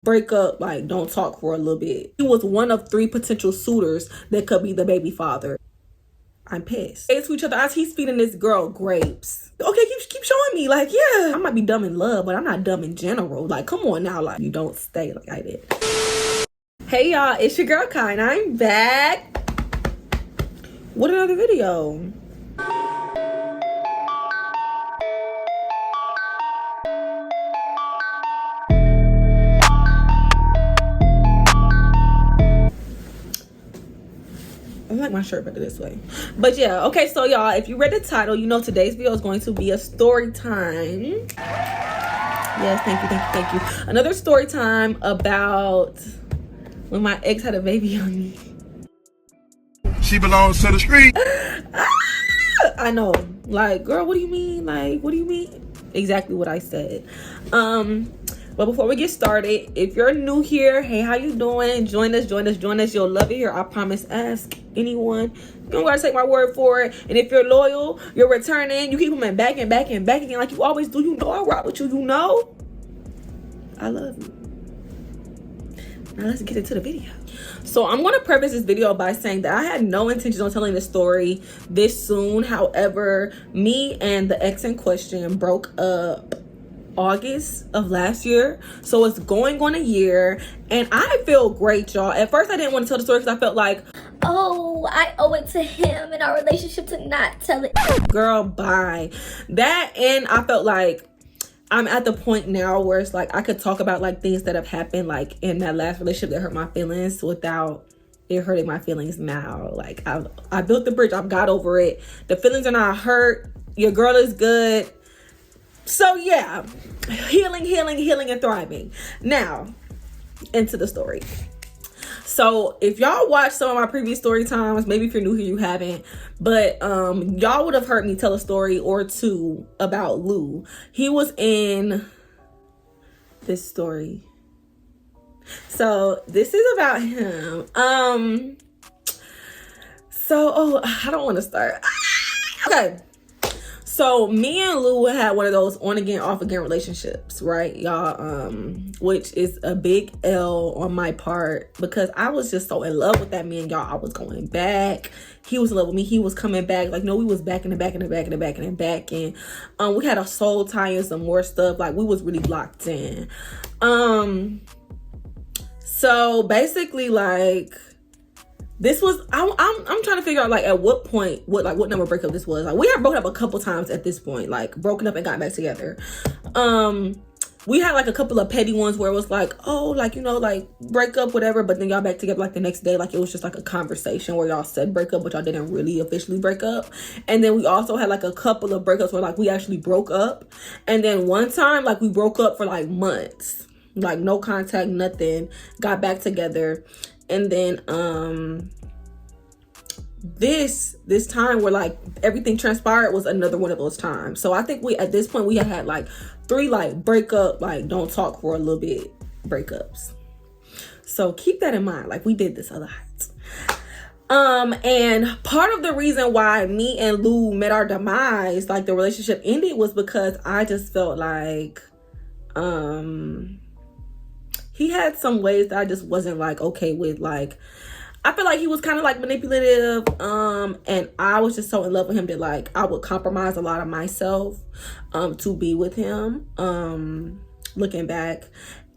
break up, like don't talk for a little bit. He was one of 3 potential suitors that could be the baby father. I'm pissed. They to each other as he's feeding this girl grapes. Okay, keep showing me. Like, yeah, I might be dumb in love, but I'm not dumb in general. Like, come on now. Like, you don't stay like I did. Hey, y'all. It's your girl, Kai, and I'm back with another video. I like my shirt better this way. But yeah, okay, so y'all, if you read the title, you know today's video is going to be a story time. Yes, thank you. Another story time about when my ex had a baby on me. She belongs to the street. I know. Like, girl, what do you mean? Like, what do you mean? Exactly what I said. But before we get started, if you're new here, hey, how you doing? Join us. You'll love it here. I promise. Ask anyone. You don't gotta take my word for it. And if you're loyal, you're returning. You keep coming back and back and back again like you always do. You know I rock with you. You know I love you. Now let's get into the video. So I'm going to preface this video by saying that I had no intention on telling this story this soon. However, me and the ex in question broke up August of last year, so it's going on a year, and I feel great, y'all. At first I didn't want to tell the story because I felt like, oh, I owe it to him and our relationship to not tell it. Girl, bye. That, and I felt like I'm at the point now where it's like I could talk about like things that have happened like in that last relationship that hurt my feelings without it hurting my feelings now. Like I built the bridge, I've got over it. The feelings are not hurt. Your girl is good. So yeah, healing and thriving. Now, into the story. So if y'all watched some of my previous story times, maybe if you're new here, you haven't, but y'all would have heard me tell a story or two about Lou. He was in this story. So this is about him. I don't want to start. Okay. So me and Lou had one of those on again, off again relationships, right, y'all? Which is a big L on my part because I was just so in love with that man, y'all. I was going back. He was in love with me. He was coming back. Like, no, we was back and back. And we had a soul tie and some more stuff. Like, we was really locked in. So basically, like, this was, I'm trying to figure out like at what point, what number breakup this was. Like, we had broken up a couple times at this point, like broken up and got back together. We had like a couple of petty ones where it was like, oh, like, you know, like break up, whatever, but then y'all back together like the next day. Like, it was just like a conversation where y'all said break up, but y'all didn't really officially break up. And then we also had like a couple of breakups where like we actually broke up. And then one time, like, we broke up for like months, like no contact, nothing, got back together. And then this time where like everything transpired was another one of those times. So I think we at this point we had like 3 like breakup, like don't talk for a little bit breakups. So keep that in mind. Like, we did this a lot. And part of the reason why me and Lou met our demise, like the relationship ended, was because I just felt like he had some ways that I just wasn't like okay with. Like, I feel like he was kind of like manipulative, and I was just so in love with him that like I would compromise a lot of myself to be with him, looking back.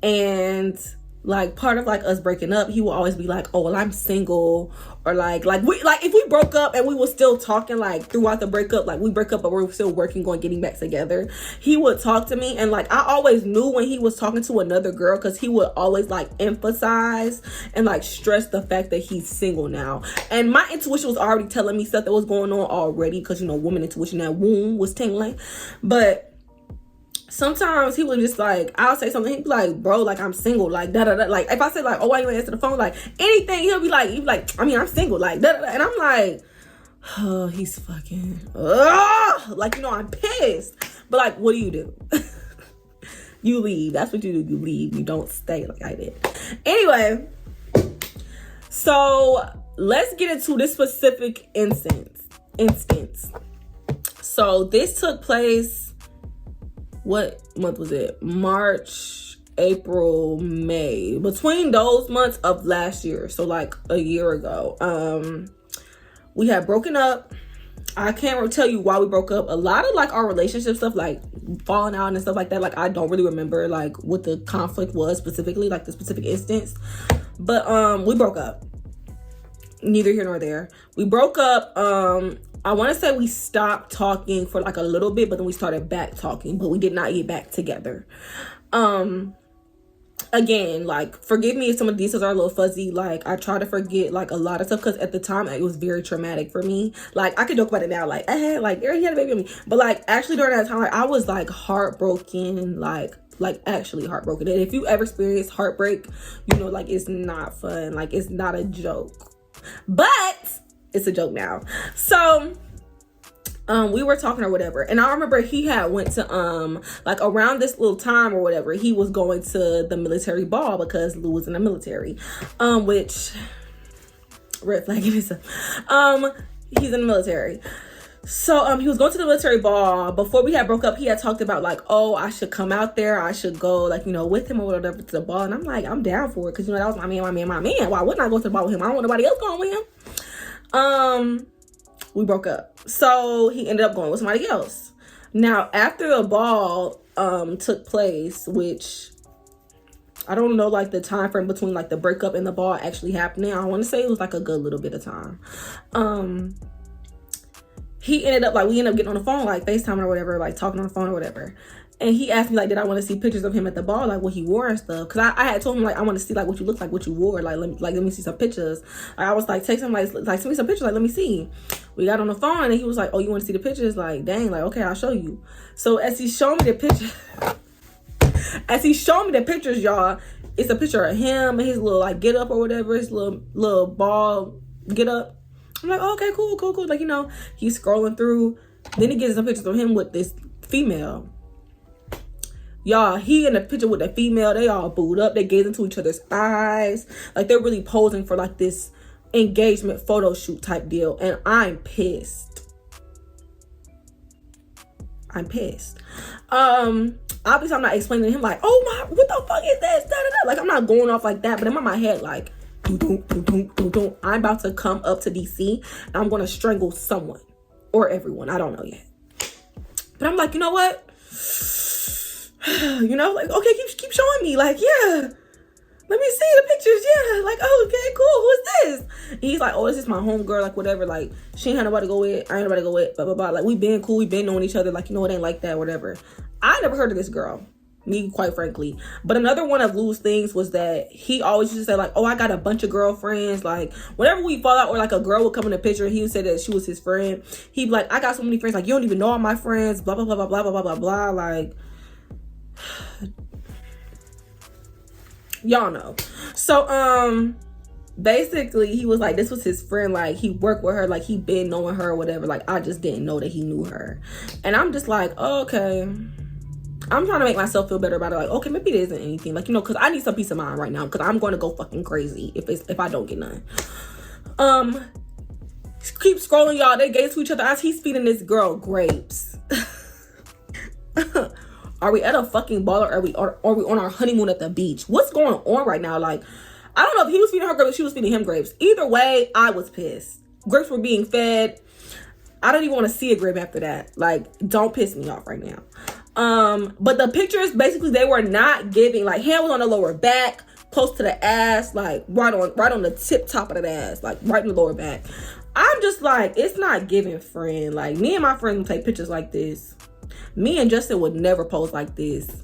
And like part of like us breaking up, he will always be like, oh, well, I'm single, or like if we broke up and we were still talking like throughout the breakup, like we break up but we're still working on getting back together, he would talk to me. And like I always knew when he was talking to another girl, because he would always like emphasize and like stress the fact that he's single now. And my intuition was already telling me stuff that was going on already, because, you know, woman intuition, that womb was tingling. But sometimes he would just like, I'll say something, he'd be like, bro, like, I'm single, like, da-da-da. Like, if I say like, oh, why you ain't answer the phone? Like, anything, he'll be like, I mean, I'm single, like, da-da-da. And I'm like, oh, he's fucking, like, you know, I'm pissed. But like, what do? You leave. That's what you do. You leave. You don't stay like I did. Anyway, so let's get into this specific instance. So this took place, what month was it? March April, May, between those months of last year, so like a year ago. We had broken up. I can't tell you why we broke up. A lot of like our relationship stuff, like falling out and stuff like that, like I don't really remember like what the conflict was specifically, like the specific instance. But we broke up. Neither here nor there. We broke up. I want to say we stopped talking for like a little bit, but then we started back talking, but we did not get back together. Again, like, forgive me if some of the details are a little fuzzy. Like, I try to forget like a lot of stuff because at the time it was very traumatic for me. Like, I could joke about it now, like, like, girl, he had a baby on me, but like actually during that time, like, I was like heartbroken, like actually heartbroken. And if you ever experienced heartbreak, you know, like, it's not fun. Like, it's not a joke, but it's a joke now. So we were talking or whatever, and I remember he had went to like around this little time or whatever, he was going to the military ball because Lou was in the military, which red flag in itself. He's in the military. So he was going to the military ball. Before we had broke up, he had talked about like, oh, I should come out there, I should go, like, you know, with him or whatever to the ball. And I'm like, I'm down for it, because, you know, that was my man. Why wouldn't I go to the ball with him? I don't want nobody else going with him. We broke up. So he ended up going with somebody else. Now, after the ball took place, which I don't know like the time frame between like the breakup and the ball actually happening, I want to say it was like a good little bit of time. He ended up like, we ended up getting on the phone, like FaceTime or whatever, like talking on the phone or whatever. And he asked me like, did I want to see pictures of him at the ball, like what he wore and stuff? Because I had told him like, I want to see like what you look like, what you wore, like let me see some pictures. Like, I was like, text him like send me some pictures, like let me see. We got on the phone and he was like, oh, you want to see the pictures? Like, dang, like, okay, I'll show you. So as he showed me the pictures, y'all, it's a picture of him and his little like get up or whatever, his little ball get up. I'm like, oh, okay, cool. Like, you know, he's scrolling through. Then he gets some pictures of him with this female. Y'all, he in the picture with the female, they all booed up. They gaze into each other's eyes. Like, they're really posing for like this engagement photo shoot type deal. And I'm pissed. Obviously, I'm not explaining to him like, oh my, what the fuck is this? Da, da, da. Like, I'm not going off like that. But in my head, like, I'm about to come up to DC and I'm going to strangle someone or everyone. I don't know yet. But I'm like, you know what? You know, like, okay, keep showing me. Like, yeah, let me see the pictures. Yeah, like, oh, okay, cool. Who is this? And he's like, oh, this is my homegirl, like, whatever. Like, she ain't had nobody to go with. I ain't nobody to go with, blah, blah, blah. Like, we been cool. We been knowing each other. Like, you know, it ain't like that, whatever. I never heard of this girl. Me, quite frankly. But another one of Lou's things was that he always used to say like, oh, I got a bunch of girlfriends. Like, whenever we fall out or like a girl would come in the picture, he would say that she was his friend. He'd be like, I got so many friends. Like, you don't even know all my friends. Blah, blah, blah, blah, blah, blah, blah, blah. Like, y'all know. So, basically, he was like, this was his friend. Like, he worked with her. Like, he been knowing her or whatever. Like, I just didn't know that he knew her. And I'm just like, oh, okay. I'm trying to make myself feel better about it. Like, okay, maybe it isn't anything. Like, you know, because I need some peace of mind right now. Because I'm going to go fucking crazy if I don't get none. Keep scrolling, y'all. They gaze to each other as he's feeding this girl grapes. Are we at a fucking ball or are we on our honeymoon at the beach? What's going on right now? Like, I don't know if he was feeding her grapes or she was feeding him grapes. Either way, I was pissed. Grapes were being fed. I don't even want to see a grape after that. Like, don't piss me off right now. But the pictures, basically, they were not giving. Like, hand was on the lower back, close to the ass, like right on the tip top of the ass, like right in the lower back. I'm just like, it's not giving friend. Like, me and my friends would take pictures like this. Me and Justin would never pose like this.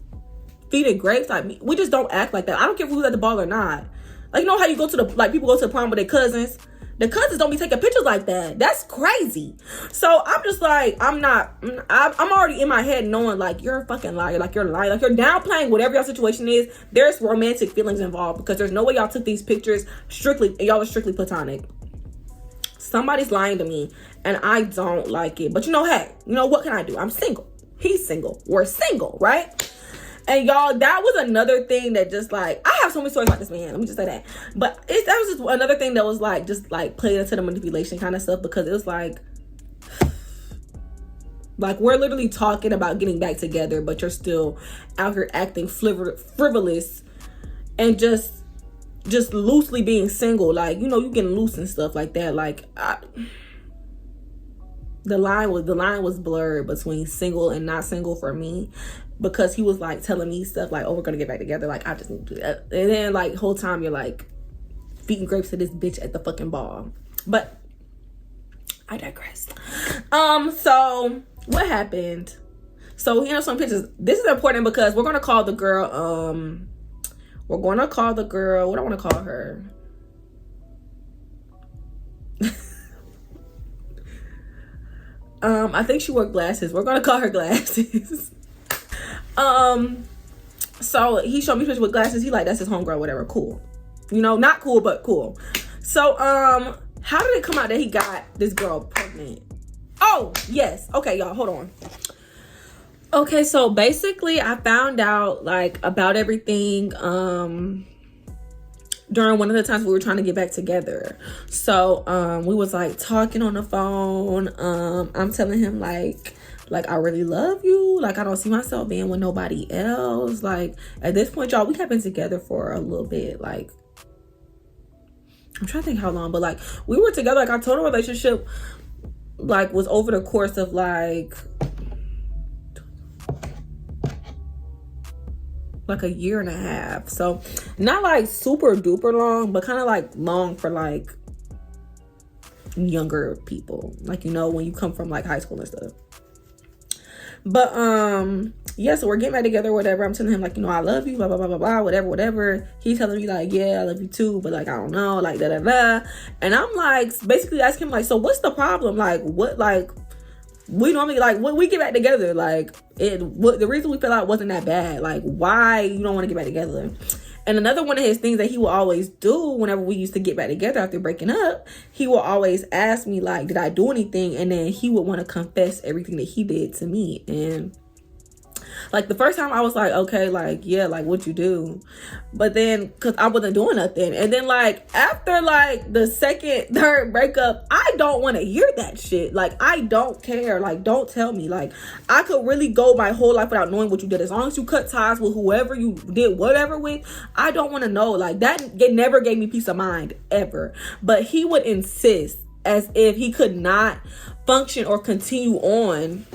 Feeding grapes, like, we just don't act like that. I don't care who's at the ball or not. Like, you know how you go to people go to the prom with their cousins? The cousins don't be taking pictures like that. That's crazy. So I'm just like, I'm already in my head knowing like, you're a fucking liar. Like, you're lying. Like, you're downplaying whatever your situation is. There's romantic feelings involved because there's no way y'all took these pictures y'all are strictly platonic. Somebody's lying to me and I don't like it. But you know, hey, you know, what can I do? I'm single. He's single. We're single, right? And y'all, that was another thing that just like, I have so many stories about this man. Let me just say that. But that was just another thing that was like, just like playing into the manipulation kind of stuff, because it was like, Like, we're literally talking about getting back together, but you're still out here acting frivolous and just loosely being single. Like, you know, you getting loose and stuff like that. Like, the line was blurred between single and not single for me, because he was like telling me stuff like, oh, we're gonna get back together, like I just need to do that, and then like whole time you're like feeding grapes to this bitch at the fucking bar. But I digress. So what happened? So you know, some pictures. This is important because we're gonna call the girl. We're gonna call the girl. What do I want to call her? I think she wore glasses. We're gonna call her Glasses. So he showed me pictures with glasses. He like, that's his homegirl, whatever. Cool. You know, not cool, but cool. So how did it come out that he got this girl pregnant? Oh yes. Okay, y'all, hold on. Okay, so basically I found out like about everything during one of the times we were trying to get back together. So we was like talking on the phone. I'm telling him like I really love you, like I don't see myself being with nobody else. Like at this point, y'all, we have been together for a little bit. Like I'm trying to think how long, but like we were together, like our total relationship like was over the course of like a year and a half. So not like super duper long, but kind of like long for like younger people, like, you know, when you come from like high school and stuff. But yeah, so we're getting back together, whatever. I'm telling him like, you know, I love you, blah blah blah blah blah, whatever. He's telling me like, yeah, I love you too, but like I don't know, like da da da. And I'm like basically asking him like, so what's the problem? Like what, like we normally like when we get back together, like the reason we fell out wasn't that bad. Like why you don't want to get back together? And another one of his things that he will always do whenever we used to get back together after breaking up, he will always ask me like, did I do anything? And then he would want to confess everything that he did to me. And like the first time I was like, okay, like, yeah, like what you do? But then because I wasn't doing nothing. And then like after like the second, third breakup, I don't want to hear that shit. Like I don't care. Like don't tell me. Like I could really go my whole life without knowing what you did. As long as you cut ties with whoever you did whatever with, I don't want to know. Like that never gave me peace of mind ever. But he would insist as if he could not function or continue on.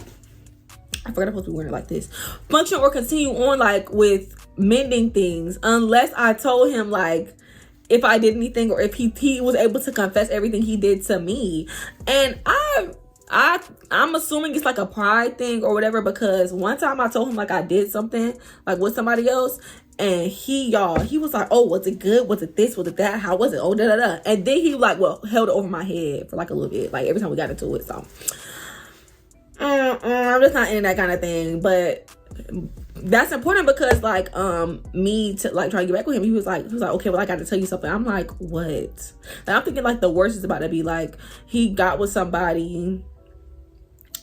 I forgot I'm supposed to be wearing it like this. Function or continue on like with mending things unless I told him like if I did anything or if he was able to confess everything he did to me. And I'm assuming it's like a pride thing or whatever, because one time I told him like I did something like with somebody else, and he was like, oh, was it good? Was it this? Was it that? How was it? Oh, da da da. And then he like held it over my head for like a little bit, like every time we got into it. So I'm just not in that kind of thing. But that's important because like me to like try to get back with him, he was like okay, well I got to tell you something. I'm like, what? And I'm thinking like the worst is about to be like he got with somebody,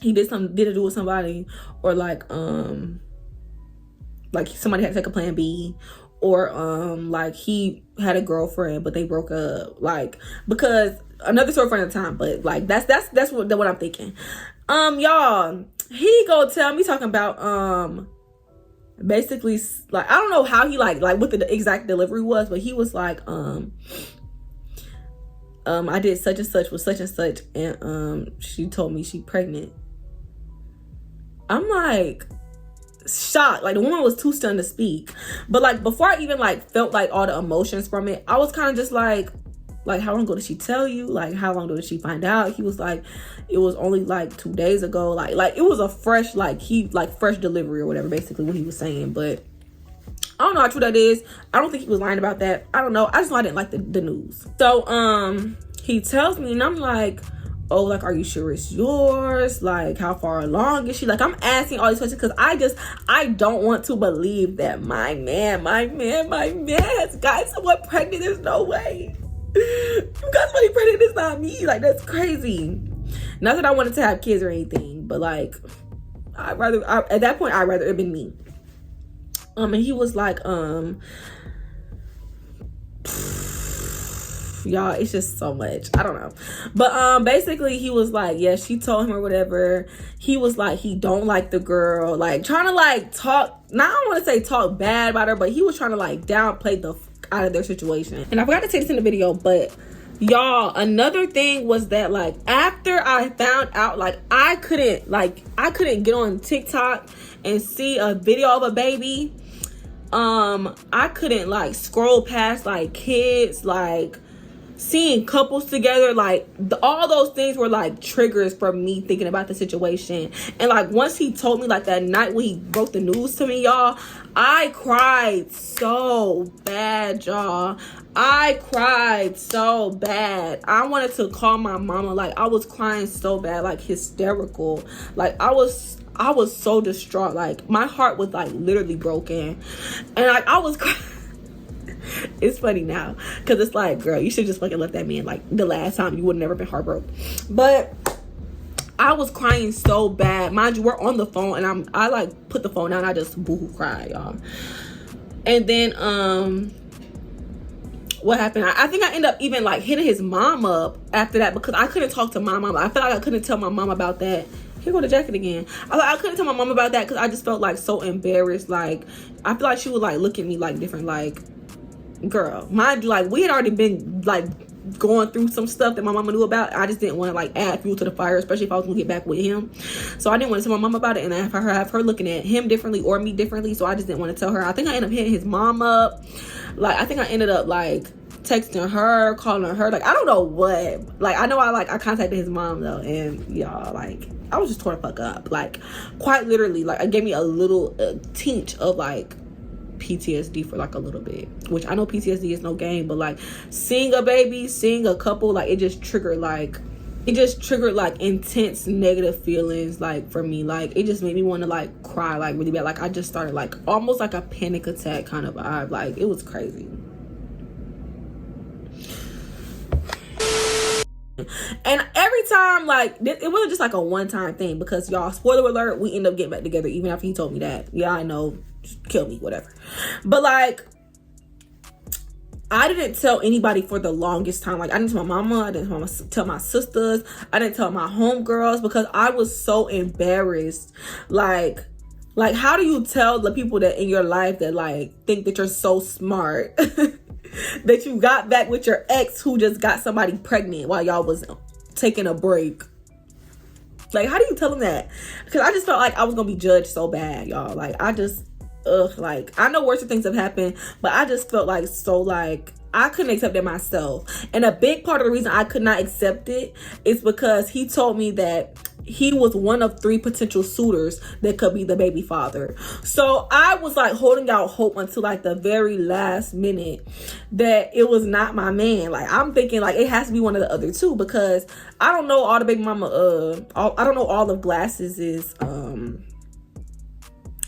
he did to do with somebody, or like somebody had to take a plan B, or like he had a girlfriend but they broke up, like because another story for another time. But like that's what I'm thinking. Y'all, he go tell me talking about basically like I don't know how he like what the exact delivery was, but he was like I did such and such with such and such, and she told me she pregnant. I'm like shocked. Like the woman was too stunned to speak. But like before I even like felt like all the emotions from it, I was kind of just like how long ago did she tell you? Like how long ago did she find out? He was like, it was only like 2 days ago. Like it was a fresh fresh delivery or whatever, basically what he was saying. But I don't know how true that is. I don't think he was lying about that. I don't know. I just know I didn't like the news. So he tells me, and I'm like, oh, like, are you sure it's yours? Like, how far along is she? Like, I'm asking all these questions because I don't want to believe that my man has got someone pregnant. There's no way. You got somebody pregnant, it's not me. Like, that's crazy. Not that I wanted to have kids or anything, but like at that point I'd rather it been me. And he was like y'all, it's just so much. I don't know. But basically he was like, yeah, she told him or whatever. He was like, he don't like the girl, like trying to like talk, now I don't want to say talk bad about her, but he was trying to like downplay the out of their situation. And I forgot to say this in the video, but y'all, another thing was that like after I found out, like I couldn't get on TikTok and see a video of a baby. I couldn't like scroll past like kids, like seeing couples together, like all those things were like triggers for me thinking about the situation. And like once he told me, like that night when he broke the news to me, y'all, I cried so bad, y'all. I cried so bad. I wanted to call my mama. Like I was crying so bad, like hysterical. Like I was so distraught. Like my heart was like literally broken, and like I was crying. It's funny now because it's like, girl, you should just fucking left that man. Like the last time you would have never been heartbroken. But I was crying so bad. Mind you, we're on the phone, and I like put the phone down. I just boohoo cried, y'all. And then what happened? I think I ended up even like hitting his mom up after that because I couldn't talk to my mom. I felt like I couldn't tell my mom about that. Here go the jacket again. I couldn't tell my mom about that because I just felt like so embarrassed. Like I feel like she would like look at me like different. Like, girl, mind you, like we had already been like going through some stuff that my mama knew about. I just didn't want to like add fuel to the fire, especially if I was gonna get back with him. So I didn't want to tell my mom about it and have her looking at him differently or me differently. So I just didn't want to tell her. I think I ended up hitting his mom up. Like I think I ended up like texting her, calling her, like I don't know what. Like I know I contacted his mom though, and y'all, like I was just tore the fuck up. Like quite literally, like it gave me a little tinge of like PTSD for like a little bit, which I know PTSD is no game, but like seeing a baby, seeing a couple, like it just triggered like intense negative feelings like for me. Like it just made me want to like cry like really bad. Like I just started like almost like a panic attack kind of vibe. Like it was crazy. And every time, like it wasn't just like a one-time thing, because y'all, spoiler alert, we end up getting back together even after he told me that. Yeah, I know, just kill me, whatever. But like I didn't tell anybody for the longest time. Like I didn't tell my mama, I didn't tell my sisters, I didn't tell my homegirls, because I was so embarrassed. Like how do you tell the people that in your life that like think that you're so smart that you got back with your ex who just got somebody pregnant while y'all was taking a break? Like how do you tell them that? Because I just felt like I was gonna be judged so bad, y'all. Like I just like I know worse things have happened, but I just felt like so like I couldn't accept it myself. And a big part of the reason I could not accept it is because he told me that he was one of 3 potential suitors that could be the baby father. So I was like holding out hope until like the very last minute that it was not my man. Like I'm thinking like it has to be one of the other 2, because I don't know all the baby mama I don't know all of Glasses is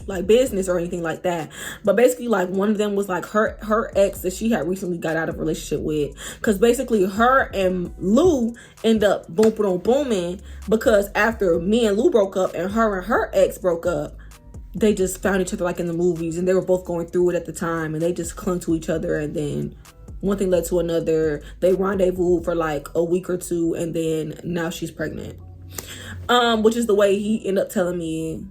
like business or anything like that, but basically like one of them was like her ex that she had recently got out of a relationship with, because basically her and Lou end up booming, because after me and Lou broke up and her ex broke up, they just found each other like in the movies, and they were both going through it at the time, and they just clung to each other, and then one thing led to another. They rendezvoused for like a week or 2, and then now she's pregnant, which is the way he ended up telling me.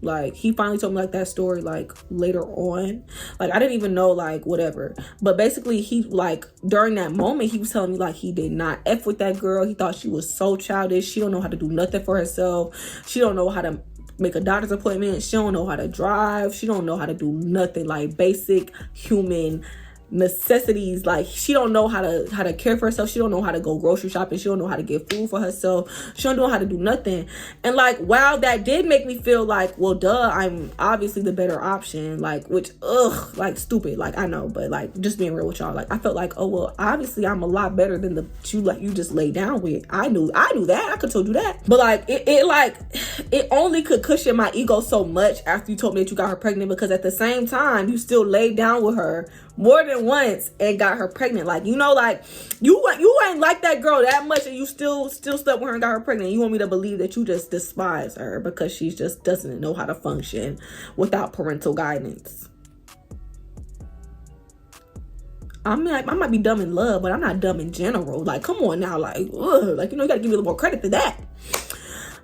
Like he finally told me like that story like later on. Like I didn't even know, like whatever, but basically he like during that moment he was telling me like he did not F with that girl. He thought she was so childish. She don't know how to do nothing for herself. She don't know how to make a doctor's appointment. She don't know how to drive. She don't know how to do nothing, like basic human necessities. Like she don't know how to care for herself. She don't know how to go grocery shopping. She don't know how to get food for herself. She don't know how to do nothing. And like wow, that did make me feel like, well duh, I'm obviously the better option. Like which like stupid, like I know, but like just being real with y'all, like I felt like, oh well, obviously I'm a lot better than the you just laid down with. I knew that. I could told you that. But like it only could cushion my ego so much after you told me that you got her pregnant, because at the same time you still laid down with her more than once and got her pregnant. Like, you know, like you ain't like that girl that much, and you still slept with her and got her pregnant. You want me to believe that you just despise her because she just doesn't know how to function without parental guidance? I mean, like, I might be dumb in love, but I'm not dumb in general. Like, come on now, like, ugh, like, you know, you gotta give me a little more credit to that.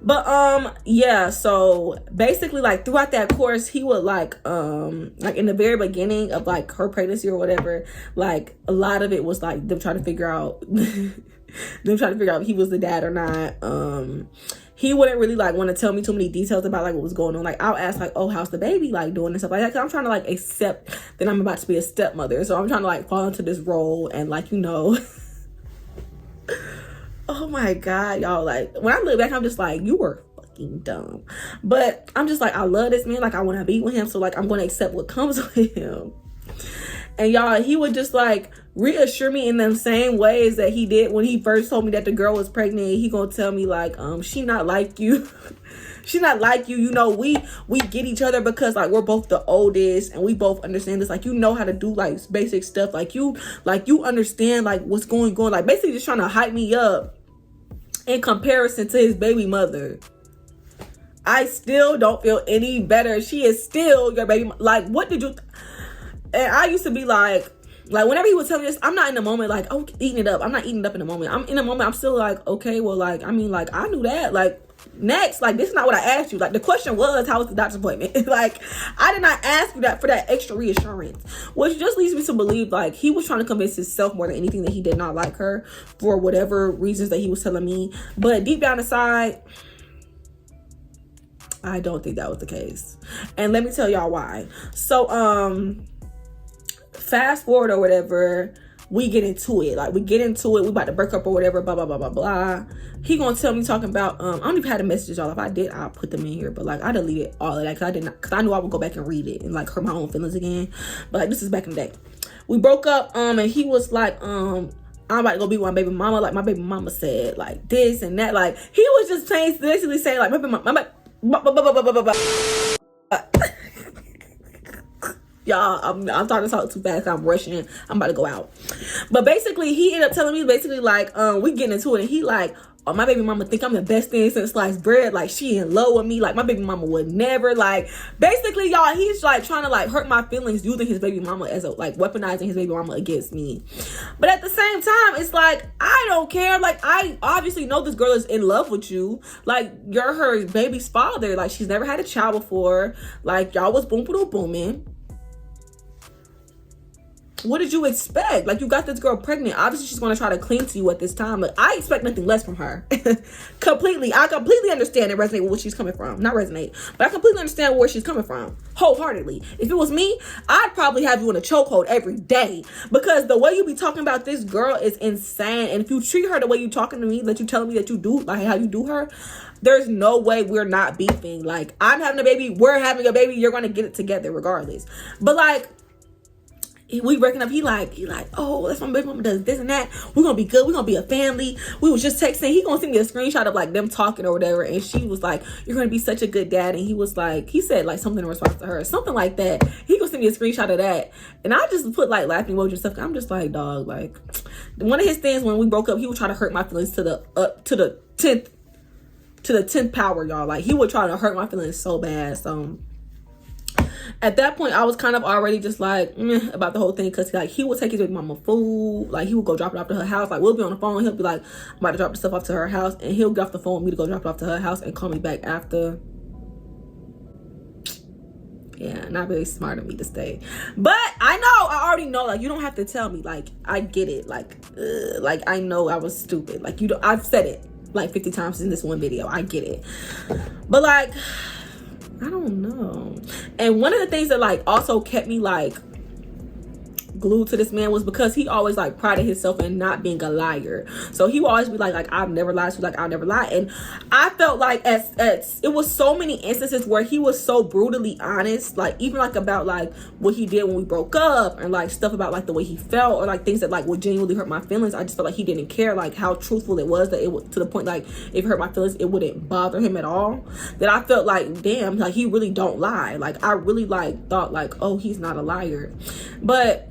But yeah, so basically, like, throughout that course, he would like in the very beginning of like her pregnancy or whatever, like a lot of it was like them trying to figure out if he was the dad or not. He wouldn't really like want to tell me too many details about like what was going on. Like, I'll ask like, oh, how's the baby like doing and stuff like that, because I'm trying to like accept that I'm about to be a stepmother. So I'm trying to like fall into this role and like, you know. Oh my God, y'all, like, when I look back, I'm just like, you were fucking dumb. But I'm just like, I love this man. Like, I want to be with him. So, like, I'm going to accept what comes with him. And y'all, he would just, like, reassure me in them same ways that he did when he first told me that the girl was pregnant. He gonna tell me, like, she not like you. She not like you. You know, we get each other because like we're both the oldest and we both understand this. Like, you know how to do like basic stuff. Like you understand like what's going on. Like, basically just trying to hype me up in comparison to his baby mother. I still don't feel any better. She is still your baby. Like, what did you? And I used to be like whenever he would tell me this, I'm not in the moment like, oh, eating it up. I'm not eating it up in the moment. I'm in the moment. I'm still like, okay, well, like, I mean, like, I knew that. Like, next, like, this is not what I asked you. Like, the question was, how was the doctor's appointment? Like, I did not ask you that for that extra reassurance, which just leads me to believe like he was trying to convince himself more than anything that he did not like her for whatever reasons that he was telling me. But deep down inside, I don't think that was the case. And let me tell y'all why. So fast forward or whatever, we get into it. Like, we get into it. We about to break up or whatever, blah, blah, blah, blah, blah. He gonna tell me talking about, I don't even have the messages, y'all. If I did, I'll put them in here. But, like, I deleted all of that because I knew I would go back and read it and, like, hurt my own feelings again. But, like, this is back in the day. We broke up, and he was like, I'm about to go be with my baby mama. Like, my baby mama said, like, this and that. Like, he was just basically saying, like, y'all, I'm starting to talk too fast. I'm rushing. I'm about to go out. But basically, he ended up telling me basically like, we getting into it, and he like, oh, my baby mama think I'm the best thing since sliced bread. Like, she in love with me. Like, my baby mama would never. Like, basically, y'all, he's like trying to like hurt my feelings using his baby mama as a like weaponizing his baby mama against me. But at the same time, it's like, I don't care. Like, I obviously know this girl is in love with you. Like, you're her baby's father. Like, she's never had a child before. Like, y'all was booming. What did you expect? Like, you got this girl pregnant. Obviously, she's going to try to cling to you at this time. Like, I expect nothing less from her. Completely. I completely understand and resonate with where she's coming from. Not resonate, but I completely understand where she's coming from. Wholeheartedly. If it was me, I'd probably have you in a chokehold every day. Because the way you be talking about this girl is insane. And if you treat her the way you talking to me, that you telling me that you do, like how you do her, there's no way we're not beefing. Like, I'm having a baby. We're having a baby. You're going to get it together regardless. But, like, we breaking up, he like, oh, that's my baby mama does this and that. We're gonna be good. We're gonna be a family. We was just texting. He gonna send me a screenshot of like them talking or whatever. And she was like, you're gonna be such a good dad. And he was like, he said like something in response to her, something like that. He gonna send me a screenshot of that. And I just put like laughing emojis and stuff. I'm just like, dog, like, one of his things when we broke up, he would try to hurt my feelings to the 10th power, y'all. Like, he would try to hurt my feelings so bad. So at that point, I was kind of already just like about the whole thing, because like he would take his baby mama food, like he would go drop it off to her house. Like, we'll be on the phone, he'll be like, I'm about to drop the stuff off to her house, and he'll get off the phone with me to go drop it off to her house and call me back after. Yeah, not really smart of me to stay, but I already know, like, you don't have to tell me. Like, I get it. Like I know I was stupid. Like, I've said it like 50 times in this one video. I get it, but like, I don't know. And one of the things that like also kept me like glued to this man was because he always like prided himself in not being a liar. So he would always be like I've never lied to you, like I'll never lie. And I felt like as it was so many instances where he was so brutally honest, like even like about like what he did when we broke up, and like stuff about like the way he felt, or like things that like would genuinely hurt my feelings. I just felt like he didn't care like how truthful it was, that it was to the point like if it hurt my feelings it wouldn't bother him at all. That I felt like, damn, like he really don't lie. Like I really like thought like, oh, he's not a liar. But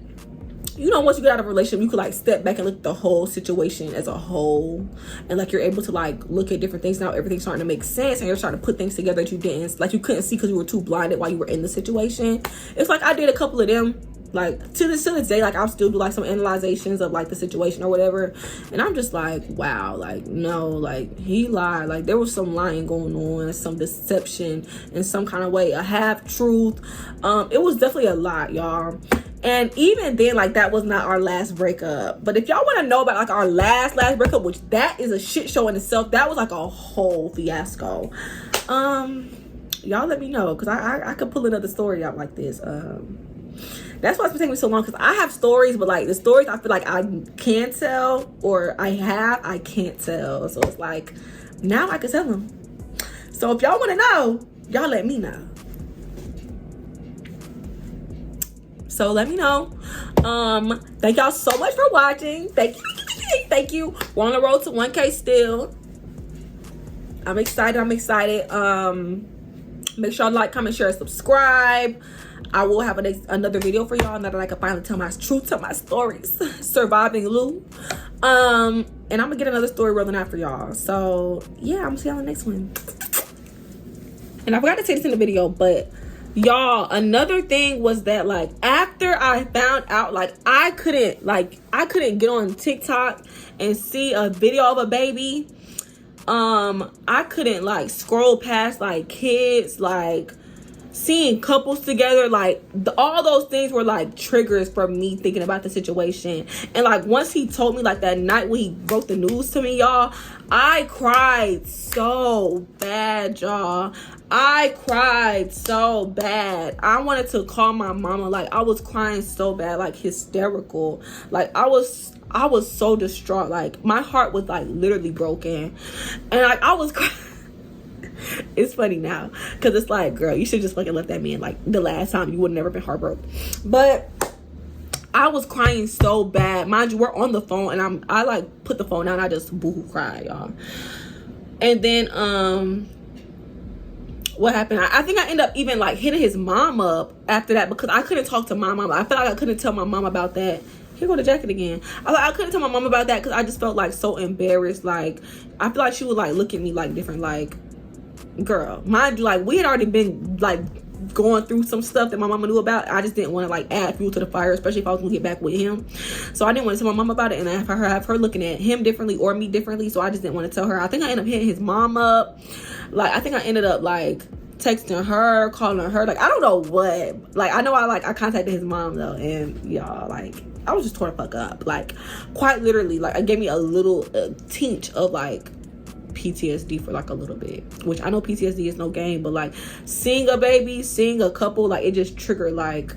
you know, once you get out of a relationship, you could like step back and look at the whole situation as a whole, and like you're able to like look at different things. Now everything's starting to make sense, and you're starting to put things together that you didn't, like you couldn't see because you were too blinded while you were in the situation. It's like I did a couple of them Like to this day, like I'll still do like some analyzations of like the situation or whatever, and I'm just like, wow, like no, like he lied, like there was some lying going on, some deception in some kind of way, a half truth. It was definitely a lot, y'all. And even then, like that was not our last breakup. But if y'all want to know about like our last breakup, which that is a shit show in itself, that was like a whole fiasco. Y'all let me know, because I could pull another story out like this. That's why it's been taking me so long, because I have stories, but like the stories I feel like I can tell, or I can't tell. So it's like now I can tell them. So if y'all want to know, y'all let me know. So let me know. Thank y'all so much for watching. Thank you. We're on the road to 1K still. I'm excited. Make sure y'all like, comment, share, and subscribe. I will have another video for y'all now that I can finally tell my truth to my stories. Surviving Lou. And I'm gonna get another story rolling out for y'all. So yeah, I'm gonna see y'all in the next one. And I forgot to say this in the video, but y'all, another thing was that like after I found out, like I couldn't get on TikTok and see a video of a baby. I couldn't like scroll past like kids, like seeing couples together, like all those things were like triggers for me thinking about the situation. And like once he told me, like that night when he broke the news to me, y'all, I cried so bad, y'all. I cried so bad. I wanted to call my mama. Like I was crying so bad, like hysterical. Like I was so distraught. Like my heart was like literally broken, and like I was crying. It's funny now because it's like, girl, you should just fucking left that man. Like the last time, you would have never been heartbroken. But I was crying so bad. Mind you, we're on the phone, and I like put the phone down. And I just boo-hoo cried, y'all. And then what happened? I think I ended up even like hitting his mom up after that, because I couldn't talk to my mom. I felt like I couldn't tell my mom about that. Here go the jacket again. I couldn't tell my mom about that because I just felt like so embarrassed. Like I feel like she would like look at me like different. Like, girl, mind you, like we had already been like going through some stuff that my mama knew about. I just didn't want to like add fuel to the fire, especially if I was gonna get back with him. So I didn't want to tell my mom about it and have her looking at him differently or me differently. So I just didn't want to tell her. I think I ended up hitting his mom up. Like I think I ended up like texting her, calling her. Like I don't know what. Like I know I contacted his mom though, and y'all, like I was just torn the fuck up. Like quite literally, like it gave me a little tinge of like PTSD for like a little bit, which I know PTSD is no game, but like seeing a baby, seeing a couple, like it just triggered like